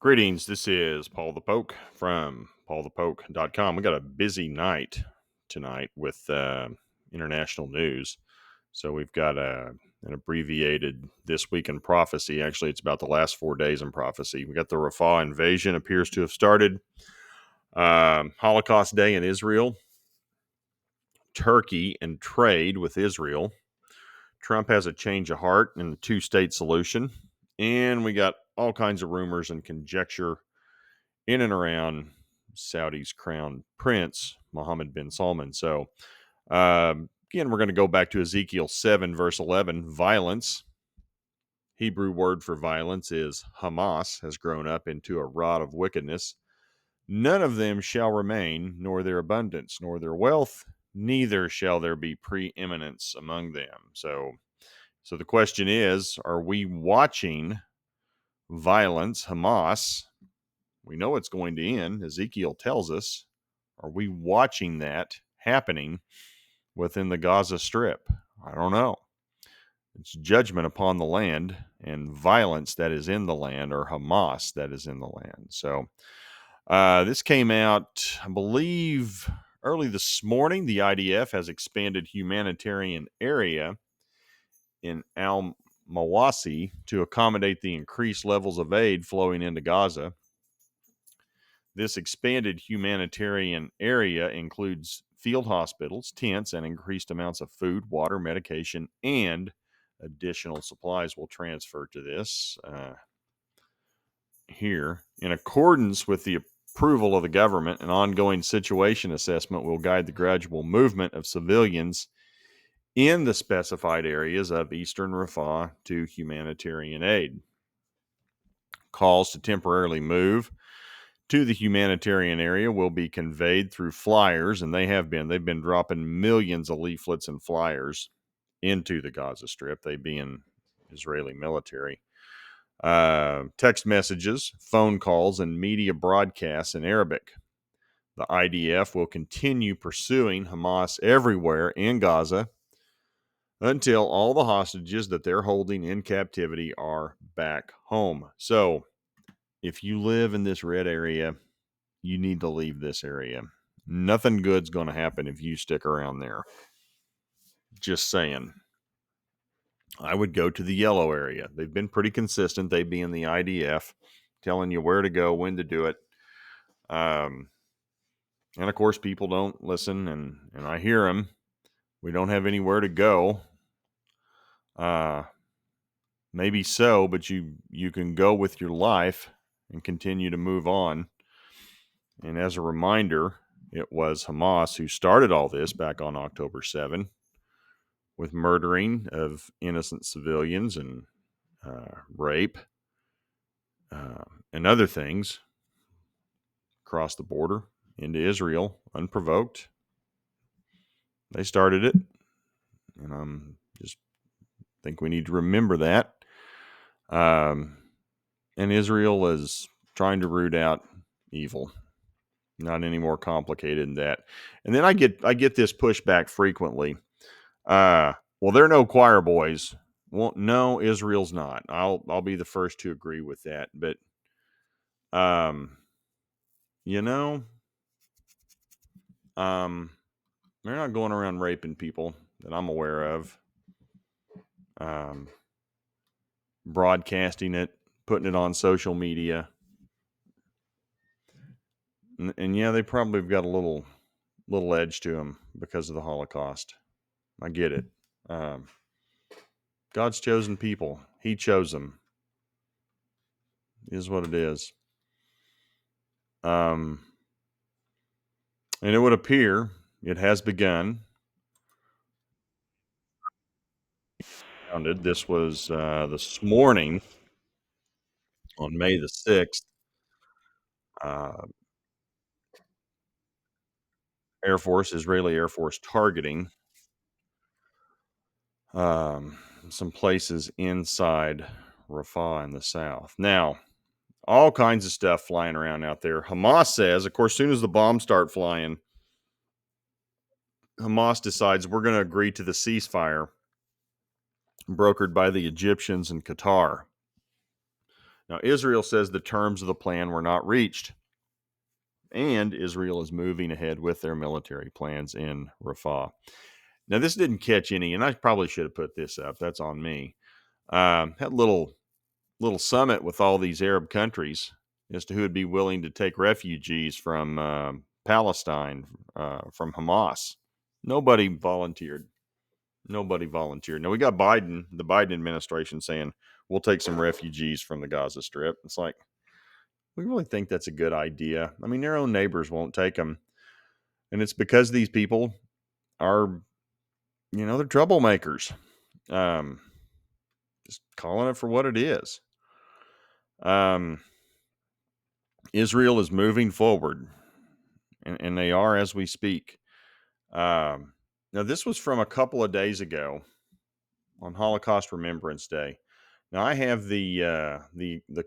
Greetings. This is Paul the Poke from paulthepoke.com. We got a busy night tonight with international news. So we've got an abbreviated This Week in Prophecy. Actually, it's about the last 4 days in prophecy. We got the Rafah invasion appears to have started. Holocaust Day in Israel. Turkey and trade with Israel. Trump has a change of heart in the two-state solution. And we got all kinds of rumors and conjecture in and around Saudi's crown prince, Mohammed bin Salman. So, again, we're going to go back to Ezekiel 7, verse 11. Violence, Hebrew word for violence is Hamas, has grown up into a rod of wickedness. None of them shall remain, nor their abundance, nor their wealth, neither shall there be preeminence among them. So the question is, are we watching violence, Hamas? We know it's going to end. Ezekiel tells us. Are we watching that happening within the Gaza Strip? I don't know. It's judgment upon the land and violence that is in the land, or Hamas that is in the land. So this came out, I believe, early this morning. The IDF has expanded humanitarian area in Al-Mawasi to accommodate the increased levels of aid flowing into Gaza. This expanded humanitarian area includes field hospitals, tents, and increased amounts of food, water, medication, and additional supplies will transfer to this here. In accordance with the approval of the government, an ongoing situation assessment will guide the gradual movement of civilians in the specified areas of Eastern Rafah to humanitarian aid. Calls to temporarily move to the humanitarian area will be conveyed through flyers, and they've been dropping millions of leaflets and flyers into the Gaza Strip, they being Israeli military. Text messages, phone calls, and media broadcasts in Arabic. The IDF will continue pursuing Hamas everywhere in Gaza until all the hostages that they're holding in captivity are back home. So if you live in this red area, you need to leave this area. Nothing good's going to happen if you stick around there. Just saying. I would go to the yellow area. They've been pretty consistent. They being the IDF, telling you where to go, when to do it. And of course, people don't listen, and I hear them. We don't have anywhere to go. Maybe so, but you can go with your life and continue to move on. And as a reminder, it was Hamas who started all this back on October 7 with murdering of innocent civilians and rape and other things across the border into Israel unprovoked. They started it, and I'm just think we need to remember that. And Israel is trying to root out evil. Not any more complicated than that. And then I get this pushback frequently. Well, they're no choir boys. Well, no, Israel's not. I'll be the first to agree with that. But they're not going around raping people that I'm aware of. Broadcasting it, putting it on social media. And yeah, they probably have got a little edge to them because of the Holocaust. I get it. God's chosen people. He chose them. It is what it is. And it would appear it has begun. This was this morning on May the 6th. Israeli Air Force targeting some places inside Rafah in the south. Now, all kinds of stuff flying around out there. Hamas says, of course, as soon as the bombs start flying, Hamas decides we're going to agree to the ceasefire brokered by the Egyptians and Qatar. Now, Israel says the terms of the plan were not reached, and Israel is moving ahead with their military plans in Rafah. Now, this didn't catch any, and I probably should have put this up. That's on me. Had a little summit with all these Arab countries as to who would be willing to take refugees from Palestine, from Hamas. Nobody volunteered. Nobody volunteered. Now we got Biden, the Biden administration, saying we'll take some refugees from the Gaza Strip. It's like, we really think that's a good idea. I mean, their own neighbors won't take them, and it's because these people are, they're troublemakers. Um, just calling it for what it is. Um, Israel is moving forward, and they are as we speak. Now, this was from a couple of days ago on Holocaust Remembrance Day. Now, I have the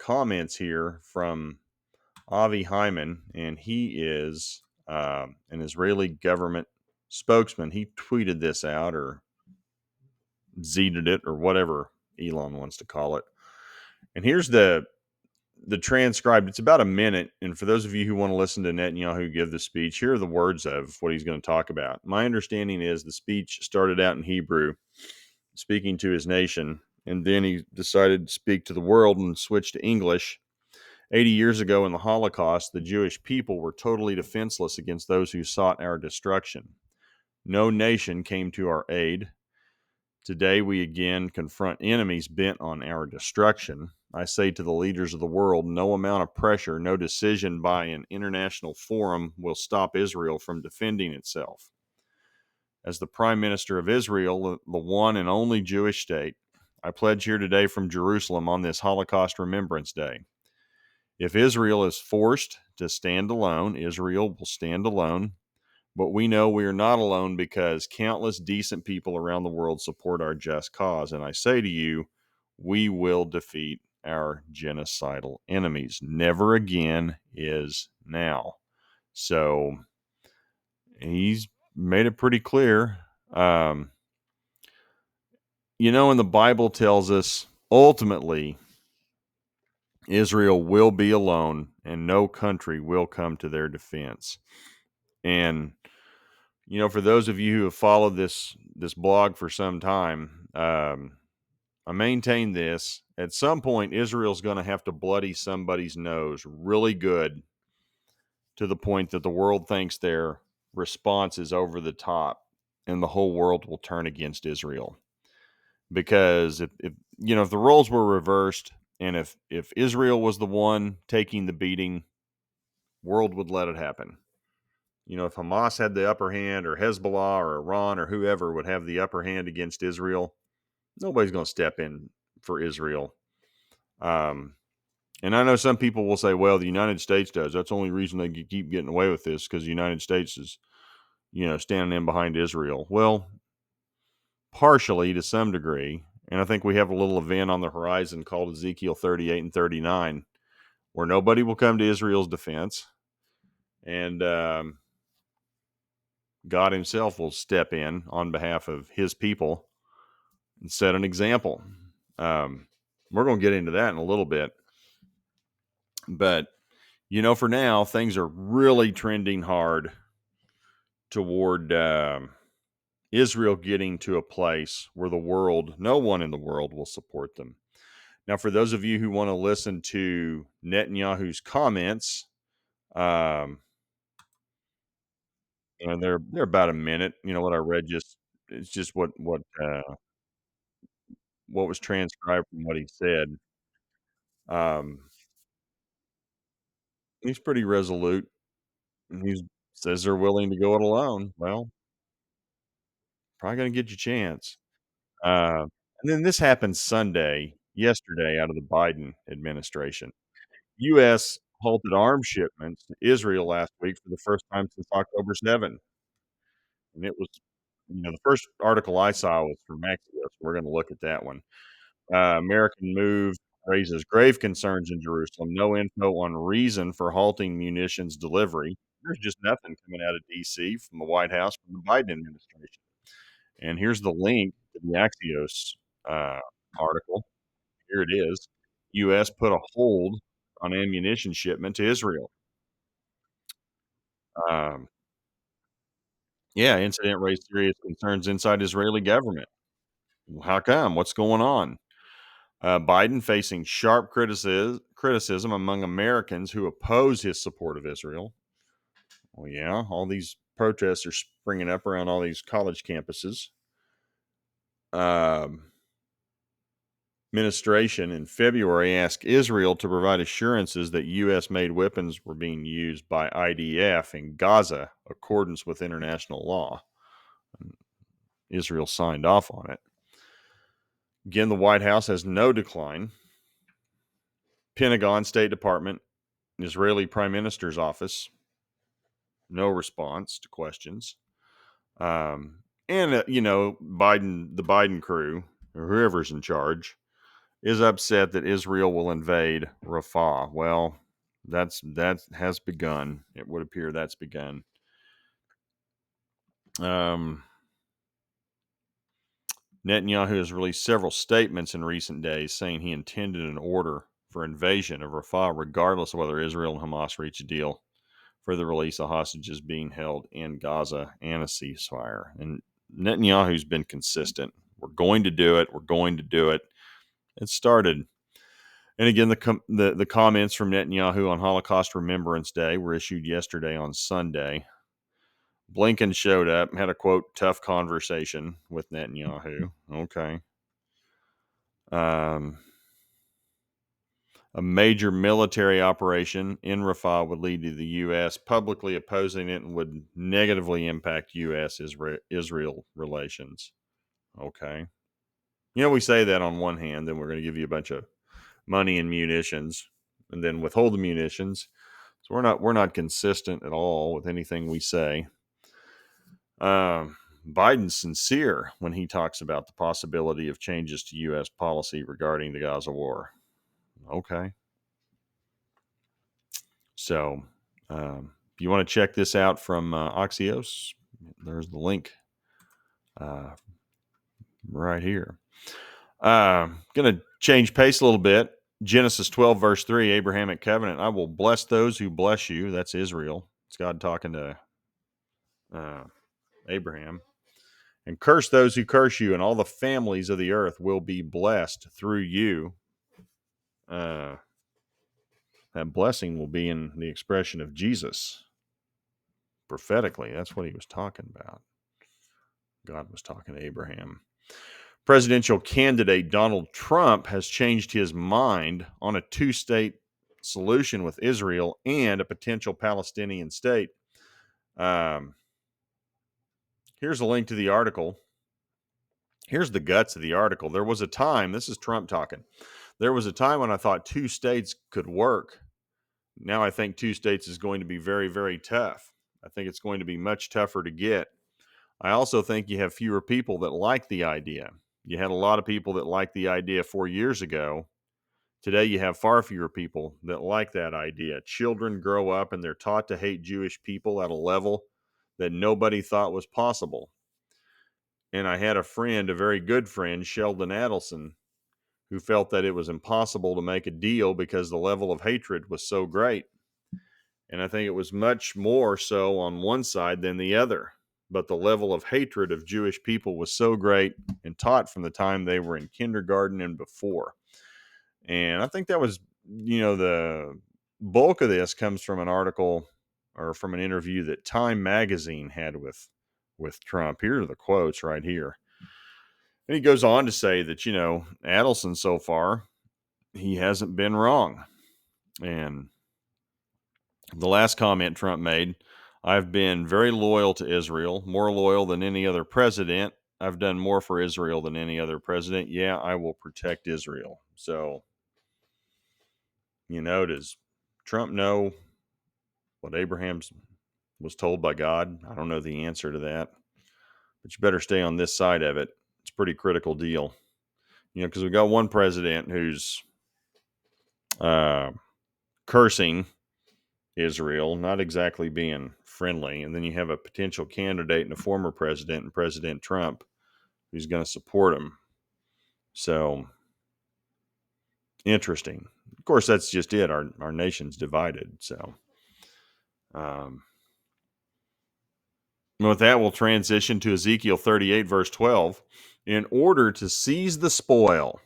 comments here from Avi Hyman, and he is an Israeli government spokesman. He tweeted this out or zeeted it or whatever Elon wants to call it. And here's the transcribed. It's about a minute. And for those of you who want to listen to Netanyahu give the speech, here are the words of what he's going to talk about. My understanding is the speech started out in Hebrew, speaking to his nation, and then he decided to speak to the world and switch to English. 80 years ago in the Holocaust, the Jewish people were totally defenseless against those who sought our destruction. No nation came to our aid. Today, we again confront enemies bent on our destruction. I say to the leaders of the world, no amount of pressure, no decision by an international forum will stop Israel from defending itself. As the Prime Minister of Israel, the one and only Jewish state, I pledge here today from Jerusalem on this Holocaust Remembrance Day. If Israel is forced to stand alone, Israel will stand alone. But we know we are not alone because countless decent people around the world support our just cause. And I say to you, we will defeat our genocidal enemies. Never again is now. So he's made it pretty clear. And the Bible tells us ultimately Israel will be alone and no country will come to their defense. And for those of you who have followed this blog for some time, I maintain this. At some point, Israel's going to have to bloody somebody's nose really good to the point that the world thinks their response is over the top and the whole world will turn against Israel. Because if the roles were reversed and if Israel was the one taking the beating, world would let it happen. If Hamas had the upper hand or Hezbollah or Iran or whoever would have the upper hand against Israel, nobody's going to step in for Israel. And I know some people will say, well, the United States does. That's the only reason they keep getting away with this because the United States is, standing in behind Israel. Well, partially to some degree. And I think we have a little event on the horizon called Ezekiel 38 and 39 where nobody will come to Israel's defense. And God himself will step in on behalf of his people and set an example. We're going to get into that in a little bit. But, for now, things are really trending hard toward Israel getting to a place where no one in the world will support them. Now, for those of you who want to listen to Netanyahu's comments, they're about a minute. What I read it's just what was transcribed from what he said. Um, he's pretty resolute. And he says they're willing to go it alone. Well, probably going to get your chance. Uh, and then this happened yesterday, out of the Biden administration. U.S. halted arms shipments to Israel last week for the first time since October 7. And it was, the first article I saw was from Axios. So we're going to look at that one. American move raises grave concerns in Jerusalem. No info on reason for halting munitions delivery. There's just nothing coming out of D.C. from the White House from the Biden administration. And here's the link to the Axios article. Here it is. U.S. put a hold on ammunition shipment to Israel. Um, yeah, incident raised serious concerns inside Israeli government. How come? What's going on? Biden facing sharp criticism among Americans who oppose his support of Israel. Well, yeah, all these protests are springing up around all these college campuses. Um, Administration in February asked Israel to provide assurances that U.S. made weapons were being used by IDF in Gaza, accordance with international law. Israel signed off on it. Again, the White House has no decline. Pentagon, State Department, Israeli Prime Minister's office, no response to questions. The Biden crew, or whoever's in charge, is upset that Israel will invade Rafah. Well, that has begun. It would appear that's begun. Netanyahu has released several statements in recent days saying he intended an order for invasion of Rafah, regardless of whether Israel and Hamas reach a deal for the release of hostages being held in Gaza and a ceasefire. And Netanyahu's been consistent. We're going to do it. We're going to do it. It started. And again, the comments from Netanyahu on Holocaust Remembrance Day were issued yesterday on Sunday. Blinken showed up and had a, quote, tough conversation with Netanyahu. Okay. A major military operation in Rafah would lead to the U.S. publicly opposing it and would negatively impact U.S. Israel relations. Okay. We say that on one hand, then we're going to give you a bunch of money and munitions and then withhold the munitions. So we're not consistent at all with anything we say. Biden's sincere when he talks about the possibility of changes to U.S. policy regarding the Gaza war. Okay. So if you want to check this out from Axios, there's the link right here. Going to change pace a little bit. Genesis 12, verse 3, Abrahamic covenant. I will bless those who bless you. That's Israel. It's God talking to Abraham. And curse those who curse you, and all the families of the earth will be blessed through you. That blessing will be in the expression of Jesus. Prophetically, that's what he was talking about. God was talking to Abraham. Presidential candidate Donald Trump has changed his mind on a two-state solution with Israel and a potential Palestinian state. Here's a link to the article. Here's the guts of the article. There was a time, this is Trump talking, there was a time when I thought two states could work. Now I think two states is going to be very, very tough. I think it's going to be much tougher to get. I also think you have fewer people that like the idea. You had a lot of people that liked the idea 4 years ago. Today, you have far fewer people that like that idea. Children grow up and they're taught to hate Jewish people at a level that nobody thought was possible. And I had a friend, a very good friend, Sheldon Adelson, who felt that it was impossible to make a deal because the level of hatred was so great. And I think it was much more so on one side than the other. But the level of hatred of Jewish people was so great and taught from the time they were in kindergarten and before. And I think that was, the bulk of this comes from an article or from an interview that Time Magazine had with Trump. Here are the quotes right here. And he goes on to say that, Adelson so far, he hasn't been wrong. And the last comment Trump made, I've been very loyal to Israel, more loyal than any other president. I've done more for Israel than any other president. Yeah, I will protect Israel. So, does Trump know what Abraham was told by God? I don't know the answer to that, but you better stay on this side of it. It's a pretty critical deal, because we've got one president who's cursing Israel, not exactly being friendly. And then you have a potential candidate and a former president and President Trump who's going to support him. So Interesting. Of course, that's just it. Our nation's divided. So, with that, we'll transition to Ezekiel 38, verse 12. In order to seize the spoil,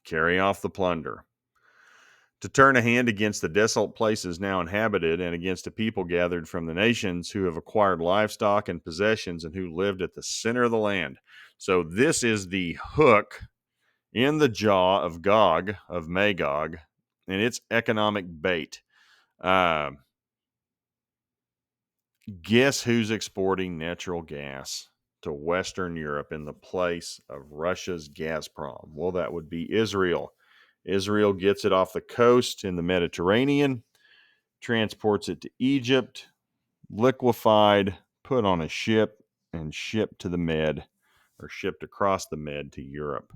carry off the plunder, to turn a hand against the desolate places now inhabited, and against a people gathered from the nations who have acquired livestock and possessions and who lived at the center of the land. So this is the hook in the jaw of Gog, of Magog, and it's economic bait. Guess who's exporting natural gas to Western Europe in the place of Russia's Gazprom? Well, that would be Israel. Israel gets it off the coast in the Mediterranean, transports it to Egypt, liquefied, put on a ship, and shipped to the Med, or shipped across the Med to Europe.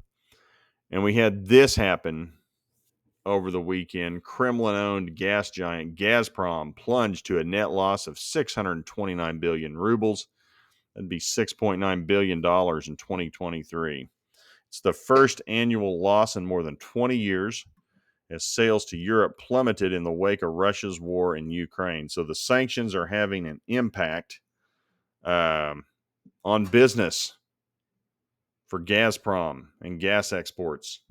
And we had this happen over the weekend. Kremlin-owned gas giant Gazprom plunged to a net loss of 629 billion rubles. That'd be $6.9 billion in 2023. It's the first annual loss in more than 20 years as sales to Europe plummeted in the wake of Russia's war in Ukraine. So the sanctions are having an impact on business for Gazprom and gas exports.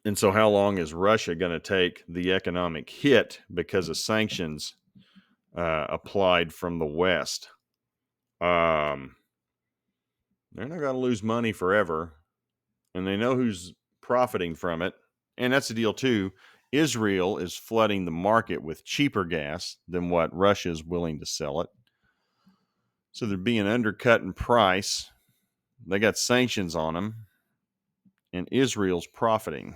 And so how long is Russia going to take the economic hit because of sanctions applied from the West? They're not going to lose money forever, and they know who's profiting from it. And that's the deal, too. Israel is flooding the market with cheaper gas than what Russia is willing to sell it. So they're being undercut in price. They got sanctions on them, and Israel's profiting.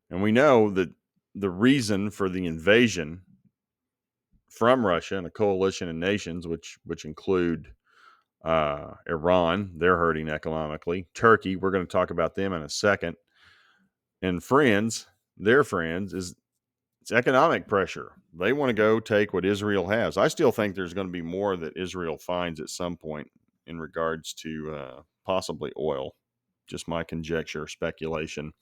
And we know that the reason for the invasion from Russia and a coalition of nations, which include Iran, they're hurting economically. Turkey, we're going to talk about them in a second. And friends, their friends, it's economic pressure. They want to go take what Israel has. I still think there's going to be more that Israel finds at some point in regards to possibly oil. Just my conjecture, speculation.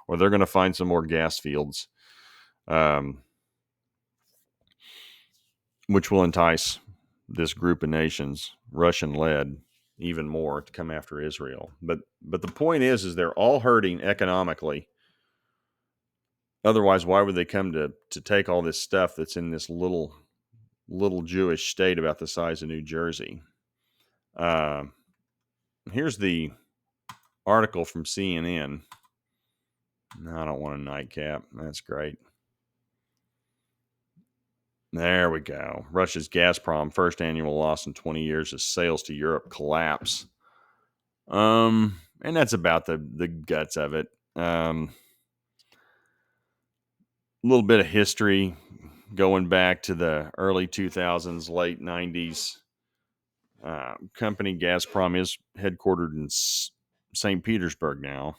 Or they're going to find some more gas fields, which will entice this group of nations, Russian-led, even more to come after Israel. But the point is they're all hurting economically. Otherwise, why would they come to take all this stuff that's in this little Jewish state about the size of New Jersey? Here's the article from CNN. No, I don't want a nightcap. That's great. There we go. Russia's Gazprom first annual loss in 20 years as sales to Europe collapse. And that's about the guts of it. A little bit of history going back to the early 2000s, late 90s. Company Gazprom is headquartered in St. Petersburg now.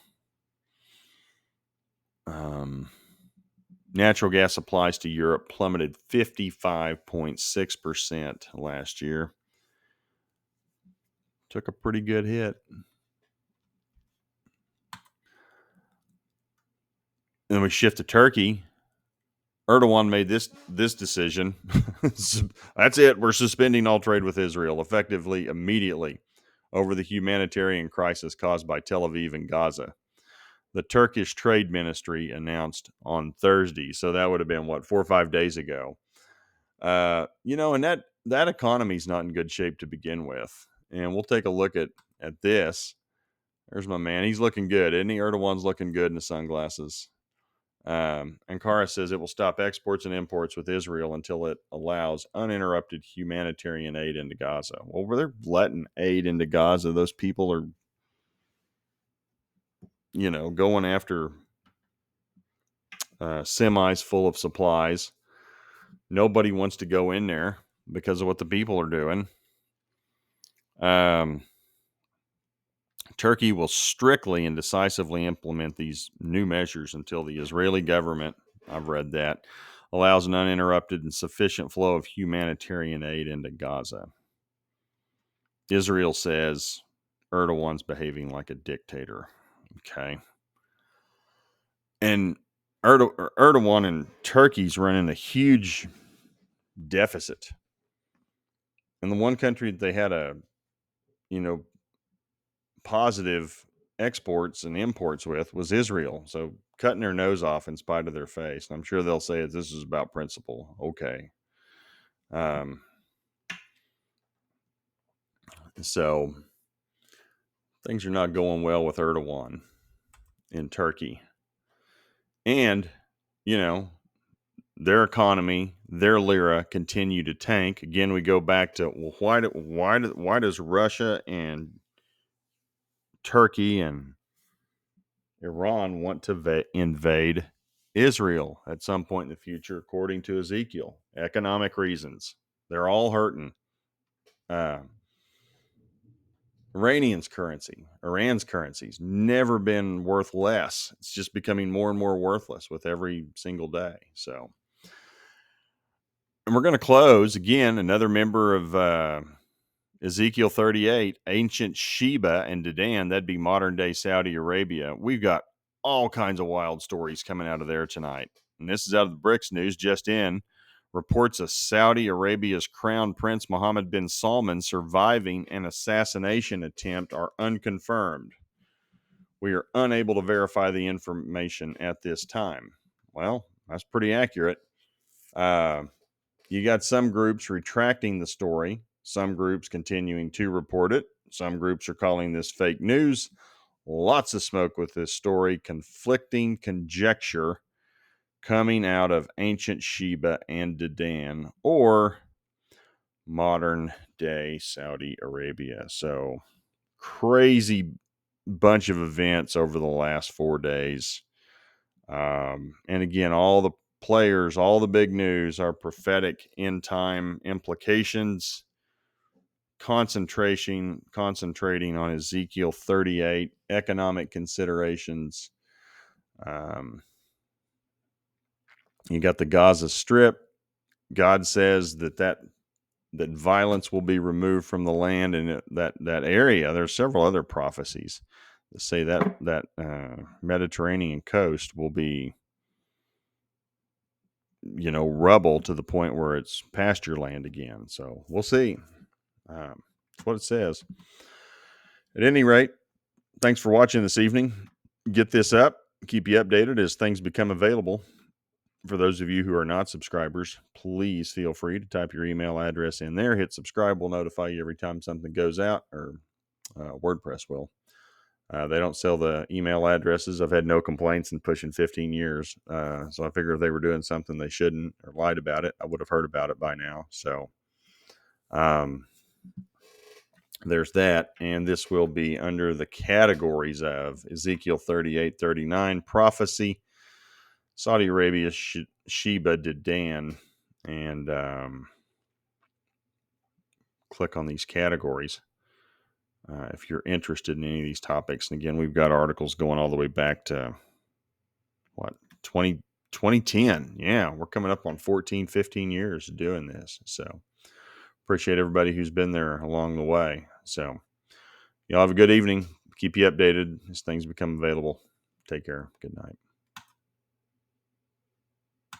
Natural gas supplies to Europe plummeted 55.6% last year. Took a pretty good hit. Then we shift to Turkey. Erdogan made this decision. That's it. We're suspending all trade with Israel, effectively, immediately, over the humanitarian crisis caused by Tel Aviv and Gaza. The Turkish Trade Ministry announced on Thursday. So that would have been, 4 or 5 days ago. And that economy's not in good shape to begin with. And we'll take a look at this. There's my man. He's looking good, isn't he? Erdogan's looking good in the sunglasses. Ankara says it will stop exports and imports with Israel until it allows uninterrupted humanitarian aid into Gaza. Well, they're letting aid into Gaza. Those people are, going after semis full of supplies. Nobody wants to go in there because of what the people are doing. Turkey will strictly and decisively implement these new measures until the Israeli government, I've read that, allows an uninterrupted and sufficient flow of humanitarian aid into Gaza. Israel says Erdogan's behaving like a dictator. Okay. And Erdogan and Turkey's running a huge deficit. And the one country that they had a, positive exports and imports with was Israel. So cutting their nose off in spite of their face. And I'm sure they'll say this is about principle. Okay. So things are not going well with Erdogan in Turkey. And, their economy, their lira continue to tank. Again, we go back to, well, why does Russia and Turkey and Iran want to invade Israel at some point in the future, according to Ezekiel? Economic reasons. They're all hurting. Iran's currency's never been worth less. It's just becoming more and more worthless with every single day. So, and we're going to close again. Another member of Ezekiel 38, ancient Sheba and Dedan. That'd be modern day Saudi Arabia. We've got all kinds of wild stories coming out of there tonight. And this is out of the BRICS news just in. Reports of Saudi Arabia's crown prince Mohammed bin Salman surviving an assassination attempt are unconfirmed. We are unable to verify the information at this time. Well, that's pretty accurate. You got some groups retracting the story, some groups continuing to report it. Some groups are calling this fake news. Lots of smoke with this story, conflicting conjecture coming out of ancient Sheba and Dedan, or modern day Saudi Arabia. So crazy bunch of events over the last 4 days. And again, all the players, all the big news are prophetic end time implications, concentrating on Ezekiel 38, economic considerations. You got the Gaza Strip. God says that violence will be removed from the land and that area. There's several other prophecies that say that Mediterranean coast will be, rubble to the point where it's pasture land again. So we'll see. That's what it says. At any rate, thanks for watching this evening. Get this up. Keep you updated as things become available. For those of you who are not subscribers, please feel free to type your email address in there. Hit subscribe. We'll notify you every time something goes out, or WordPress will. They don't sell the email addresses. I've had no complaints in pushing 15 years. So I figure if they were doing something they shouldn't or lied about it, I would have heard about it by now. So there's that. And this will be under the categories of Ezekiel 38, 39, prophecy, Saudi Arabia, Sheba, Dedan, and click on these categories if you're interested in any of these topics. And again, we've got articles going all the way back to 2010. Yeah, we're coming up on 14, 15 years doing this. So appreciate everybody who's been there along the way. So y'all have a good evening. Keep you updated as things become available. Take care. Good night.